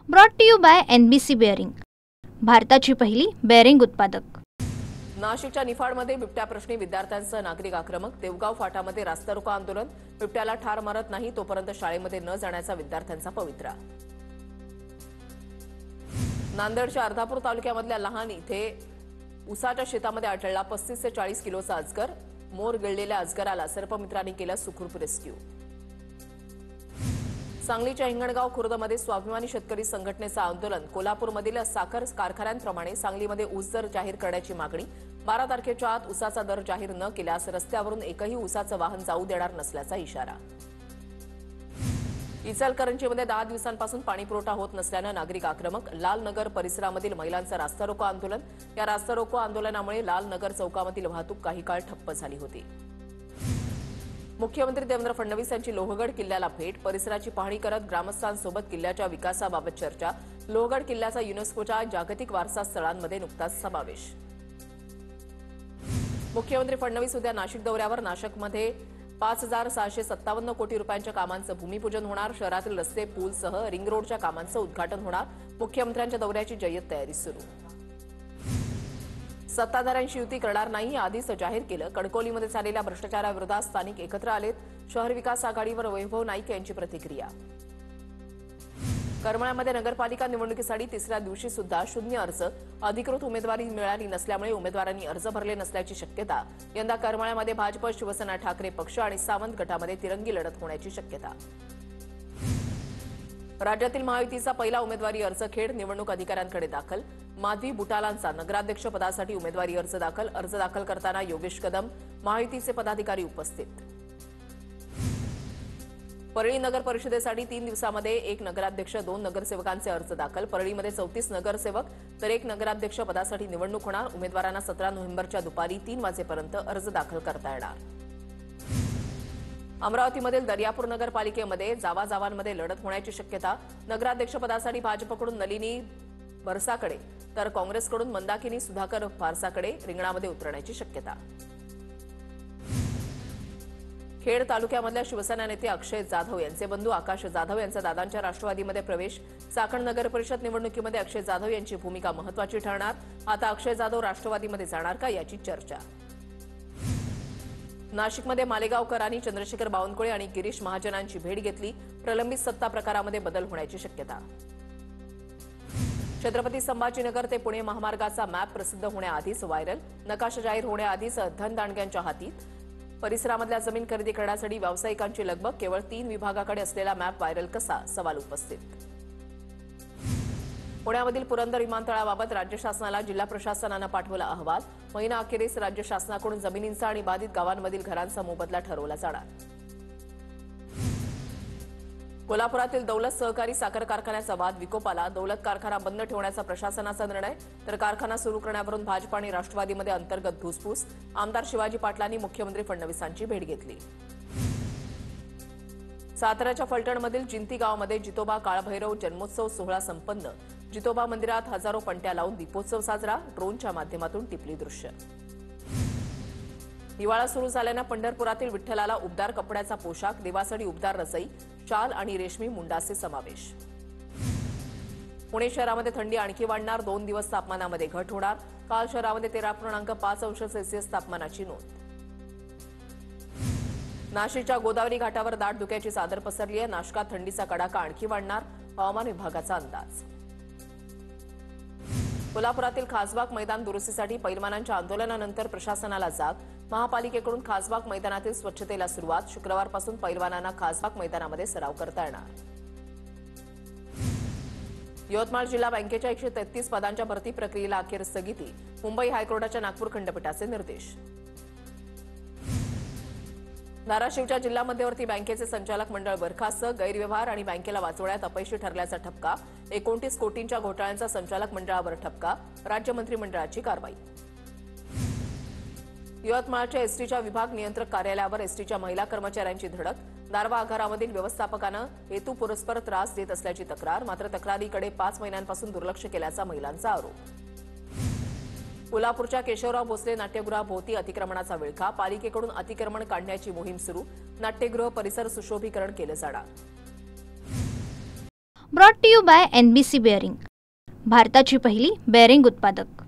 Brought to you by NBC bearing, भारताची पहिली bearing उत्पादक। नाशिकच्या निफाडमध्ये बिबट्या प्रश्नी विद्यार्थ्यांसह नागरिक आक्रमक। देवगाव फाटामध्ये रास्ता रोको आंदोलन। बिबट्याला ठार मारत नाही तोपर्यंत शाळेमध्ये न जाण्याचा विद्यार्थ्यांचा पवित्रा। नांदेडच्या अर्धापूर तालुक्यामधल्या लहान इथे उसाच्या शेतामध्ये आढळला 35 ते 40 किलोचा अजगर। मोर गिळलेल्या अजगराला सर्पमित्रांनी केलं सुखरूप रेस्क्यू। सांगलीच्या हिंगणगाव खुर्दमध्ये स्वाभिमानी शेतकरी संघटनेचं आंदोलन। कोल्हापूरमधील साखर कारखान्यांप्रमाणे सांगलीमध्ये ऊस दर जाहीर करण्याची मागणी। 12 तारखेच्या आत ऊसाचा दर जाहीर न केल्यास रस्त्यावरून एकही ऊसाचं वाहन जाऊ देणार नसल्याचा इशारा। इचलकरंजीमध्ये 10 दिवसांपासून पाणीपुरवठा होत नसल्यानं नागरिक आक्रमक। लालनगर परिसरामधील महिलांचं रास्ता रोको आंदोलन। या रास्ता रोको आंदोलनामुळे लालनगर चौकामधील वाहतूक काही काळ ठप्प झाली होती। मुख्यमंत्री देवेंद्र फडणवीस यांची लोहगड किल्ल्याला भेट। परिसराची पाहणी करत ग्रामस्थांसोबत किल्ल्याच्या विकासाबाबत चर्चा। लोहगड किल्ल्याचा युनेस्कोच्या जागतिक वारसा स्थळांमध्ये नुकताच समावेश। मुख्यमंत्री फडणवीस उद्या नाशिक दौऱ्यावर। नाशिकमध्ये 5657 कोटी रुपयांच्या कामांचं भूमिपूजन होणार। शहरातील रस्ते पूलसह रिंग रोडच्या कामांचं उद्घाटन होणार। मुख्यमंत्र्यांच्या दौऱ्याची जय्यत तयारी सुरू। सत्ताधाऱ्यांशी युती करणार नाही आधीच जाहीर केलं। कणकवलीमध्ये झालेल्या भ्रष्टाचाराविरोधात स्थानिक एकत्र आलेत। शहर विकास आघाडीवर वैभव नाईक यांची प्रतिक्रिया। करमाळ्यामध्ये नगरपालिका निवडणुकीसाठी तिसऱ्या दिवशी सुद्धा शून्य अर्ज। अधिकृत उमेदवारी मिळाली नसल्यामुळे उमेदवारांनी अर्ज भरले नसल्याची शक्यता। यंदा करमाळ्यामध्ये भाजप, शिवसेना, ठाकरे पक्ष आणि सावंत गटामध्ये तिरंगी लढत होण्याची शक्यता। राज्यातील महायुतीचा पहिला उमेदवारी अर्ज खेड निवडणूक अधिकाऱ्यांकडे दाखल। माधवी बुटालांचा नगराध्यक्षपदासाठी उमेदवारी अर्ज दाखल। अर्ज दाखल करताना योगेश कदम, महायुतीचे पदाधिकारी उपस्थित। परळी नगर परिषदेसाठी 3 दिवसांमध्ये 1 नगराध्यक्ष, 2 नगरसेवकांचे अर्ज दाखल। परळीमध्ये 34 नगरसेवक तर 1 नगराध्यक्ष पदासाठी निवडणूक होणार। उमेदवारांना 17 नोव्हेंबरच्या दुपारी 3 वाजेपर्यंत अर्ज दाखल करता येणार। अमरावतीमधील दर्यापूर नगरपालिकेमध्ये जावाजावांमध्ये लढत होण्याची शक्यता। नगराध्यक्षपदासाठी भाजपकडून नलिनी बरसाकडे तर काँग्रेसकडून मंदाकिनी सुधाकर फारसाकडे रिंगणामध्ये उतरण्याची शक्यता। खेड तालुक्यामधल्या शिवसेना नेते अक्षय जाधव यांचे बंधू आकाश जाधव यांचा दादांच्या राष्ट्रवादीमध्ये प्रवेश। चाकण नगर परिषद निवडणुकीमध्ये अक्षय जाधव यांची भूमिका महत्त्वाची ठरणार। आता अक्षय जाधव राष्ट्रवादीमध्ये जाणार का याची चर्चा। नाशिकमध्ये मालेगावकरांनी चंद्रशेखर बावनकुळे आणि गिरीश महाजनांची भेट घेतली। प्रलंबित सत्ता प्रकारामध्ये बदल होण्याची शक्यता। छत्रपती संभाजीनगर ते पुणे महामार्गाचा मॅप प्रसिद्ध होण्याआधीच व्हायरल। नकाशा जाहीर होण्याआधीच धनदांडग्यांच्या हातीत। परिसरामधल्या जमीन खरेदी करण्यासाठी व्यावसायिकांची लगबग। केवळ 3 विभागाकडे असलेला मॅप व्हायरल कसा, सवाल उपस्थित। पुण्यामधील पुरंदर विमानतळाबाबत राज्य शासनाला जिल्हा प्रशासनानं पाठवला अहवाल। महिना अखेरीस राज्य शासनाकडून जमिनींचा आणि बाधित गावांमधील घरांचा मोबदला ठरवला जाणार। कोल्हापुरातील दौलत सहकारी साखर कारखान्याचा वाद विकोपाला। दौलत कारखाना बंद ठेवण्याचा प्रशासनाचा निर्णय तर कारखाना सुरू करण्यावरून भाजप आणि राष्ट्रवादीमध्ये अंतर्गत धुसफूस। आमदार शिवाजी पाटलांनी मुख्यमंत्री फडणवीसांची भेट घेतली। साताऱ्याच्या फलटणमधील जिंती गावामध्ये जितोबा काळभैरव जन्मोत्सव सोहळा संपन्न। जितोबा मंदिरात हजारो पणत्या लावून दीपोत्सव साजरा। ड्रोनच्या माध्यमातून टिपली दृश्य। हिवाळा सुरू झाल्यानं पंढरपुरातील विठ्ठलाला उबदार कपड्याचा पोशाख, देवासाठी उबदार रजई, शाल आणि रेशमी मुंडासे समावेश। पुणे शहरामध्ये थंडी आणखी वाढणार। 2 दिवस तापमानामध्ये घट होणार। काल शहरामध्ये 13.5 अंश सेल्सिअस तापमानाची नोंद। नाशिकच्या गोदावरी घाटावर दाट धुक्याची चादर पसरली आहे। नाशिकात थंडीचा कडाका आणखी वाढणार, हवामान विभागाचा अंदाज। कोल्हापुरातील खासबाग मैदान दुरुस्तीसाठी पैलवानांच्या आंदोलनानंतर प्रशासनाला जाग। महापालिकेकडून खासबाग मैदानातील स्वच्छतेला सुरुवात। शुक्रवारपासून पैलवानांना खासबाग मैदानामध्ये सराव करता येणार। यवतमाळ जिल्हा बँकेच्या 133 पदांच्या भरती प्रक्रियेला अखेर स्थगिती। मुंबई हायकोर्टाच्या नागपूर खंडपीठाचे निर्देश। धाराशिवच्या जिल्हा मध्यवर्ती बँकेचे संचालक मंडळ बरखास्त। गैरव्यवहार आणि बँकेला वाचवण्यात अपयशी ठरल्याचा ठपका। 29 कोटींच्या घोटाळ्यांचा संचालक मंडळावर ठपका। राज्य मंत्रिमंडळाची कारवाई। यवतमाळच्या एसटीच्या विभाग नियंत्रक कार्यालयावर एसटीच्या महिला कर्मचाऱ्यांची धडक। दारवा आगारामधील व्यवस्थापकानं हेतुपुरस्पर त्रास देत असल्याची तक्रार। मात्र तक्रारीकडे 5 महिन्यांपासून दुर्लक्ष केल्याचा महिलांचा आरोप। कोल्हापूरच्या केशवराव भोसले नाट्यगृहाभोवती अतिक्रमणाचा विळखा। पालिकेकडून अतिक्रमण काढण्याची मोहीम सुरू। नाट्यगृह परिसर सुशोभीकरण केलं जाणार। Brought to you by NBC bearing, भारताची पहिली बेअरिंग उत्पादक.